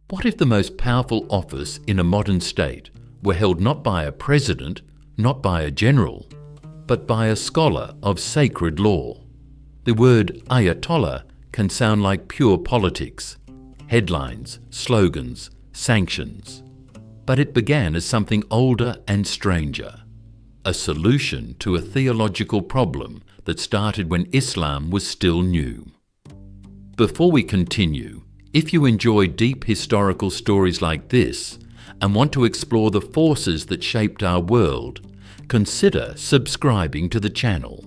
What if the most powerful office in a modern state were held not by a president, not by a general, but by a scholar of sacred law? The word Ayatollah can sound like pure politics, headlines, slogans, sanctions. But it began as something older and stranger, a solution to a theological problem that started when Islam was still new. Before we continue, if you enjoy deep historical stories like this and want to explore the forces that shaped our world, consider subscribing to the channel.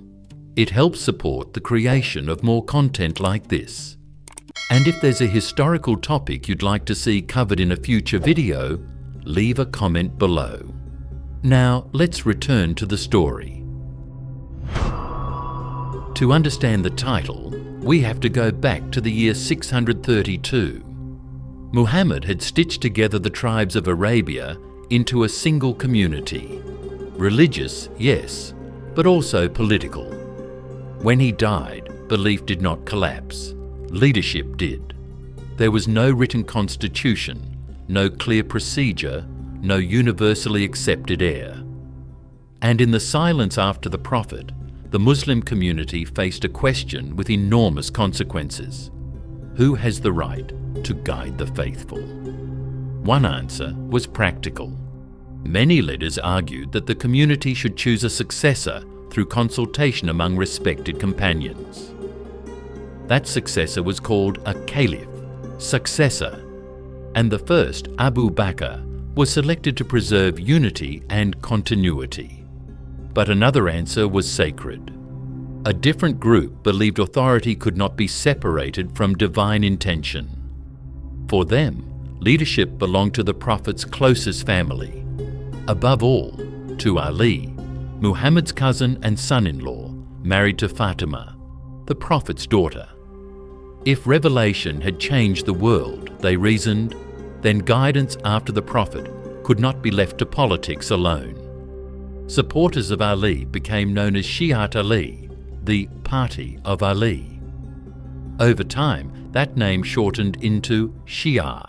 It helps support the creation of more content like this. And if there's a historical topic you'd like to see covered in a future video, leave a comment below. Now let's return to the story. To understand the title, we have to go back to the year 632. Muhammad had stitched together the tribes of Arabia into a single community. Religious, yes, but also political. When he died, belief did not collapse. Leadership did. There was no written constitution, no clear procedure, no universally accepted heir. And in the silence after the Prophet, the Muslim community faced a question with enormous consequences. Who has the right to guide the faithful? One answer was practical. Many leaders argued that the community should choose a successor through consultation among respected companions. That successor was called a caliph, successor, and the first, Abu Bakr, was selected to preserve unity and continuity. But another answer was sacred. A different group believed authority could not be separated from divine intention. For them, leadership belonged to the Prophet's closest family. Above all, to Ali, Muhammad's cousin and son-in-law, married to Fatima, the Prophet's daughter. If revelation had changed the world, they reasoned, then guidance after the Prophet could not be left to politics alone. Supporters of Ali became known as Shiite Ali, the Party of Ali. Over time, that name shortened into Shia.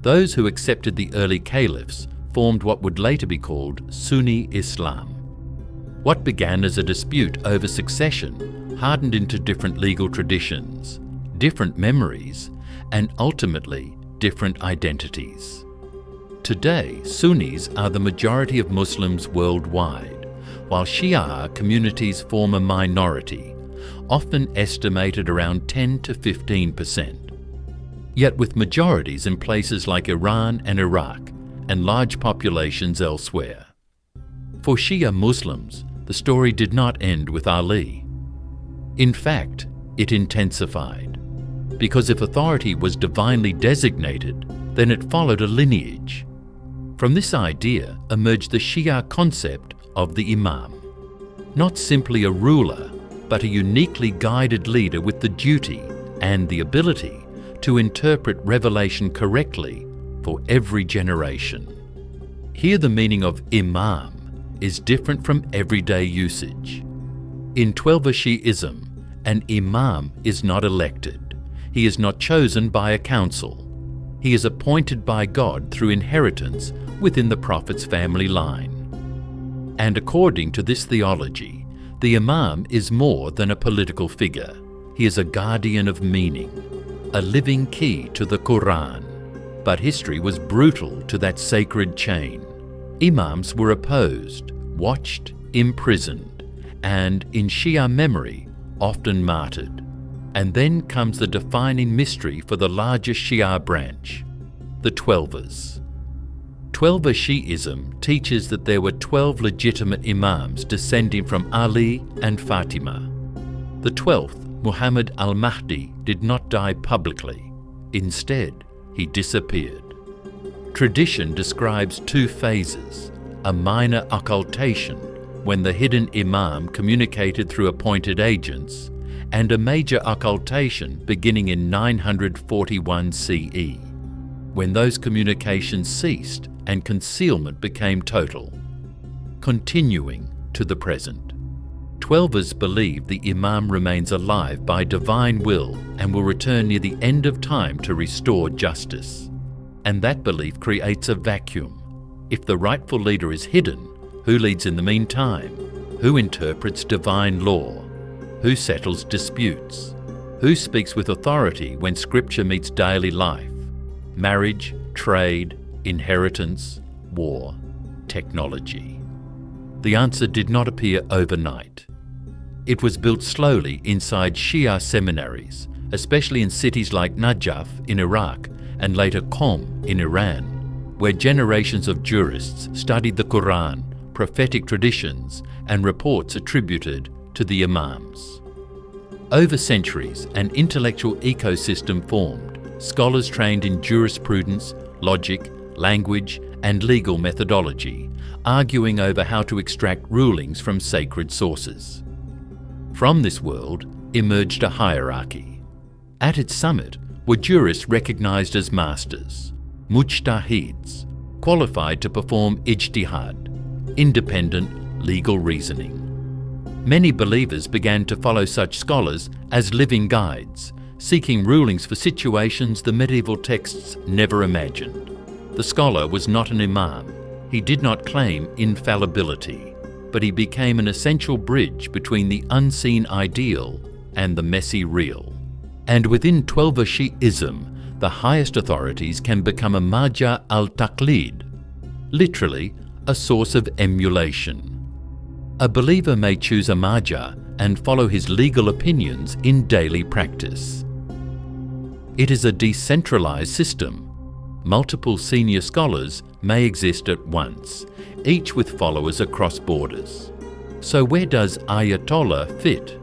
Those who accepted the early caliphs formed what would later be called Sunni Islam. What began as a dispute over succession hardened into different legal traditions, different memories, and ultimately different identities. Today, Sunnis are the majority of Muslims worldwide, while Shia communities form a minority, often estimated around 10 to 15%. Yet with majorities in places like Iran and Iraq, and large populations elsewhere. For Shia Muslims, the story did not end with Ali. In fact, it intensified, because if authority was divinely designated, then it followed a lineage. From this idea emerged the Shia concept of the Imam, not simply a ruler, but a uniquely guided leader with the duty and the ability to interpret revelation correctly for every generation. Here the meaning of Imam is different from everyday usage. In Twelver Shiism, an Imam is not elected. He is not chosen by a council. He is appointed by God through inheritance within the Prophet's family line. And according to this theology, the Imam is more than a political figure. He is a guardian of meaning, a living key to the Quran. But history was brutal to that sacred chain. Imams were opposed, watched, imprisoned, and, in Shia memory, often martyred. And then comes the defining mystery for the largest Shia branch, the Twelvers. Twelver Shiism teaches that there were 12 legitimate Imams descending from Ali and Fatima. The 12th, Muhammad al-Mahdi, did not die publicly. Instead, he disappeared. Tradition describes two phases, a minor occultation, when the hidden Imam communicated through appointed agents, and a major occultation beginning in 941 CE, when those communications ceased and concealment became total, continuing to the present. Twelvers believe the Imam remains alive by divine will and will return near the end of time to restore justice. And that belief creates a vacuum. If the rightful leader is hidden, who leads in the meantime? Who interprets divine law? Who settles disputes? Who speaks with authority when scripture meets daily life? Marriage, trade, inheritance, war, technology. The answer did not appear overnight. It was built slowly inside Shia seminaries, especially in cities like Najaf in Iraq and later Qom in Iran, where generations of jurists studied the Quran, prophetic traditions, and reports attributed to the Imams. Over centuries, an intellectual ecosystem formed, scholars trained in jurisprudence, logic, language, and legal methodology, arguing over how to extract rulings from sacred sources. From this world emerged a hierarchy. At its summit were jurists recognized as masters, mujtahids, qualified to perform ijtihad, independent legal reasoning. Many believers began to follow such scholars as living guides, seeking rulings for situations the medieval texts never imagined. The scholar was not an imam. He did not claim infallibility, but he became an essential bridge between the unseen ideal and the messy real. And within Twelver Shiism, the highest authorities can become a marja al-taqlid, literally a source of emulation. A believer may choose a marja and follow his legal opinions in daily practice. It is a decentralized system. Multiple senior scholars may exist at once, each with followers across borders. So where does Ayatollah fit?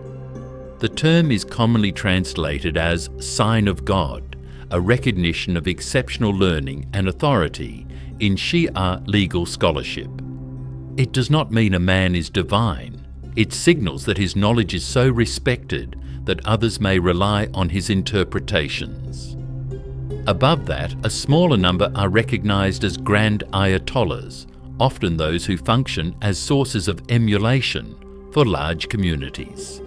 The term is commonly translated as sign of God, a recognition of exceptional learning and authority in Shia legal scholarship. It does not mean a man is divine. It signals that his knowledge is so respected that others may rely on his interpretations. Above that, a smaller number are recognized as grand ayatollahs, often those who function as sources of emulation for large communities.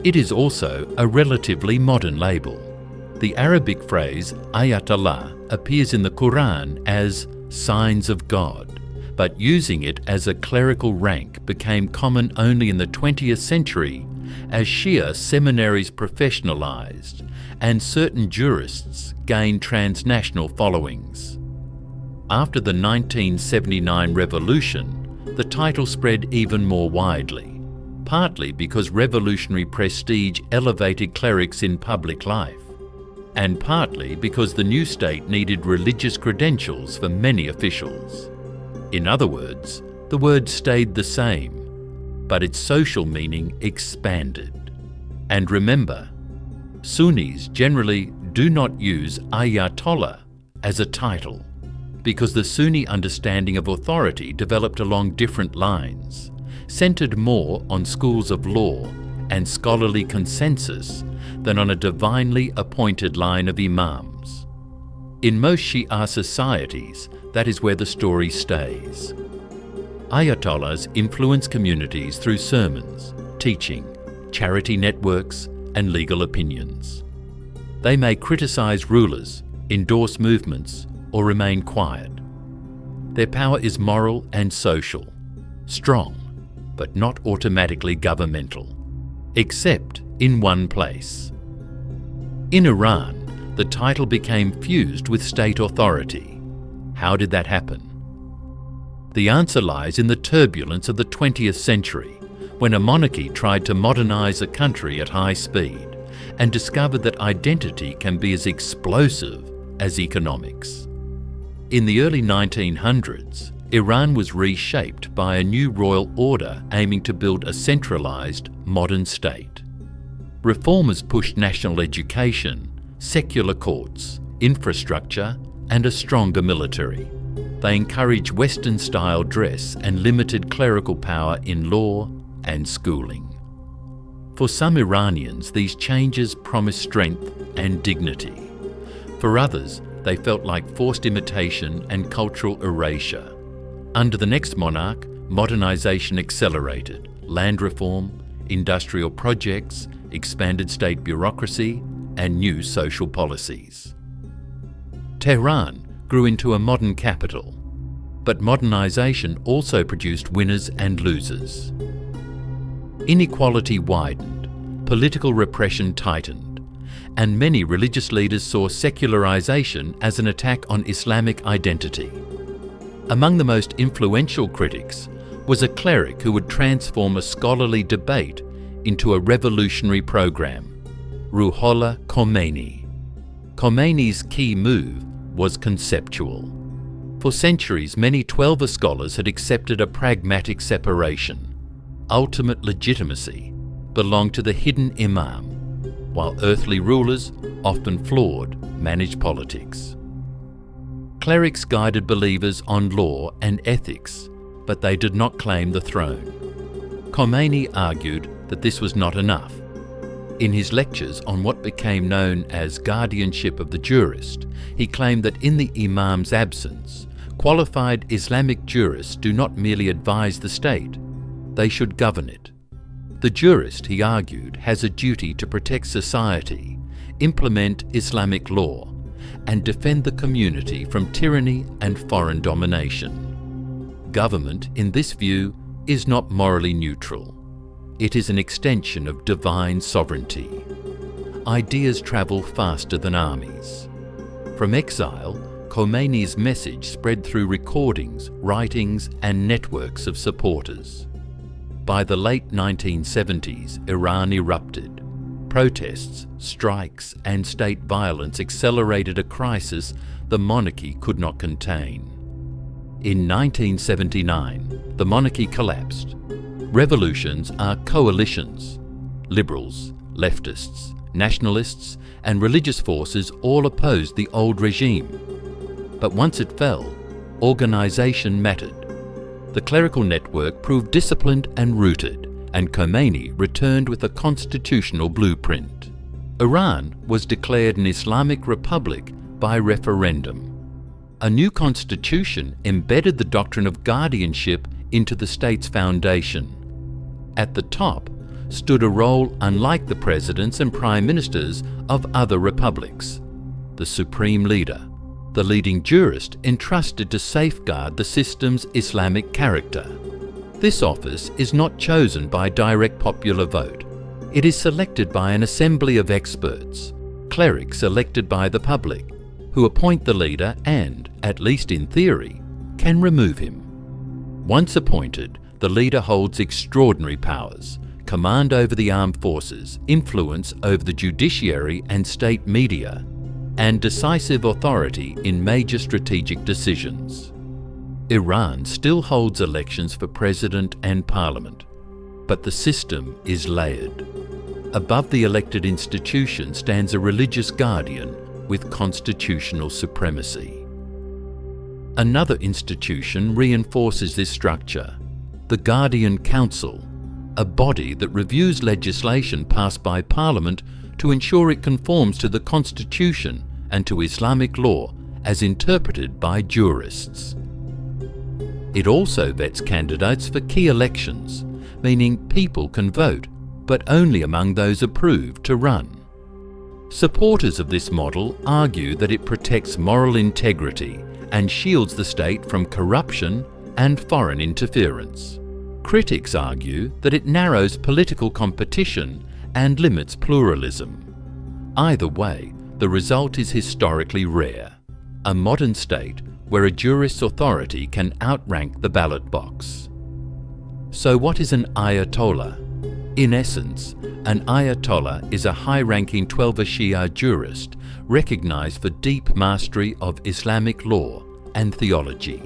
It is also a relatively modern label. The Arabic phrase ayatollah appears in the Quran as signs of God, but using it as a clerical rank became common only in the 20th century as Shia seminaries professionalized and certain jurists gained transnational followings. After the 1979 revolution, the title spread even more widely, partly because revolutionary prestige elevated clerics in public life, and partly because the new state needed religious credentials for many officials. In other words, the word stayed the same, but its social meaning expanded. And remember, Sunnis generally do not use Ayatollah as a title, because the Sunni understanding of authority developed along different lines, centered more on schools of law and scholarly consensus than on a divinely appointed line of imams. In most Shia societies, that is where the story stays. Ayatollahs influence communities through sermons, teaching, charity networks, and legal opinions. They may criticize rulers, endorse movements, or remain quiet. Their power is moral and social, strong, but not automatically governmental, except in one place. In Iran, the title became fused with state authority. How did that happen? The answer lies in the turbulence of the 20th century, when a monarchy tried to modernize a country at high speed and discovered that identity can be as explosive as economics. In the early 1900s, Iran was reshaped by a new royal order aiming to build a centralized, modern state. Reformers pushed national education, secular courts, infrastructure, and a stronger military. They encouraged Western-style dress and limited clerical power in law and schooling. For some Iranians, these changes promised strength and dignity. For others, they felt like forced imitation and cultural erasure. Under the next monarch, modernization accelerated, land reform, industrial projects, expanded state bureaucracy, and new social policies. Tehran, grew into a modern capital, but modernization also produced winners and losers. Inequality widened, political repression tightened, and many religious leaders saw secularization as an attack on Islamic identity. Among the most influential critics was a cleric who would transform a scholarly debate into a revolutionary program, Ruhollah Khomeini. Khomeini's key move was conceptual. For centuries, many Twelver scholars had accepted a pragmatic separation. Ultimate legitimacy belonged to the Hidden Imam, while earthly rulers, often flawed, managed politics. Clerics guided believers on law and ethics, but they did not claim the throne. Khomeini argued that this was not enough. In his lectures on what became known as Guardianship of the Jurist, he claimed that in the Imam's absence, qualified Islamic jurists do not merely advise the state, they should govern it. The jurist, he argued, has a duty to protect society, implement Islamic law, and defend the community from tyranny and foreign domination. Government, in this view, is not morally neutral. It is an extension of divine sovereignty. Ideas travel faster than armies. From exile, Khomeini's message spread through recordings, writings, and networks of supporters. By the late 1970s, Iran erupted. Protests, strikes, and state violence accelerated a crisis the monarchy could not contain. In 1979, the monarchy collapsed. Revolutions are coalitions. Liberals, leftists, nationalists, and religious forces all opposed the old regime. But once it fell, organization mattered. The clerical network proved disciplined and rooted, and Khomeini returned with a constitutional blueprint. Iran was declared an Islamic Republic by referendum. A new constitution embedded the doctrine of guardianship into the state's foundation. At the top stood a role unlike the presidents and prime ministers of other republics: the supreme leader, the leading jurist entrusted to safeguard the system's Islamic character. This office is not chosen by direct popular vote. It is selected by an assembly of experts, clerics elected by the public, who appoint the leader and, at least in theory, can remove him. Once appointed, the leader holds extraordinary powers: command over the armed forces, influence over the judiciary and state media, and decisive authority in major strategic decisions. Iran still holds elections for president and parliament, but the system is layered. Above the elected institution stands a religious guardian with constitutional supremacy. Another institution reinforces this structure: the Guardian Council, a body that reviews legislation passed by Parliament to ensure it conforms to the Constitution and to Islamic law as interpreted by jurists. It also vets candidates for key elections, meaning people can vote, but only among those approved to run. Supporters of this model argue that it protects moral integrity and shields the state from corruption and foreign interference. Critics argue that it narrows political competition and limits pluralism. Either way, the result is historically rare: a modern state where a jurist's authority can outrank the ballot box. So what is an Ayatollah? In essence, an Ayatollah is a high-ranking Twelver Shiite jurist recognized for deep mastery of Islamic law and theology.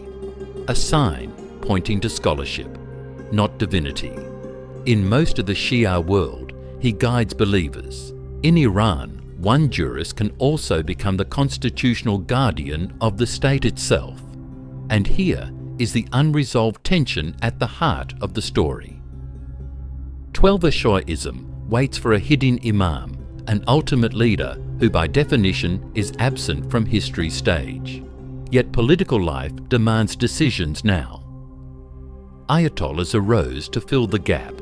A sign pointing to scholarship, not divinity. In most of the Shia world, he guides believers. In Iran, one jurist can also become the constitutional guardian of the state itself. And here is the unresolved tension at the heart of the story. Twelver Shiism waits for a hidden imam, an ultimate leader who by definition is absent from history's stage. Yet political life demands decisions now. Ayatollahs arose to fill the gap,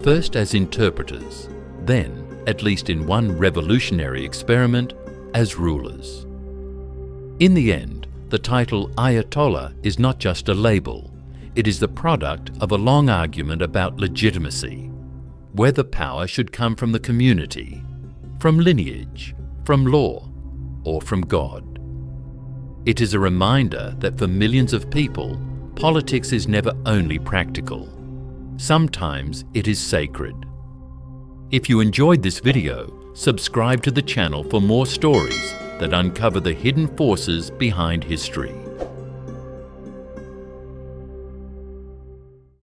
first as interpreters, then, at least in one revolutionary experiment, as rulers. In the end, The title Ayatollah is not just a label. It is the product of a long argument about legitimacy, whether power should come from the community, from lineage, from law, or from God. It is a reminder that for millions of people, politics is never only practical. Sometimes it is sacred. If you enjoyed this video, subscribe to the channel for more stories that uncover the hidden forces behind history.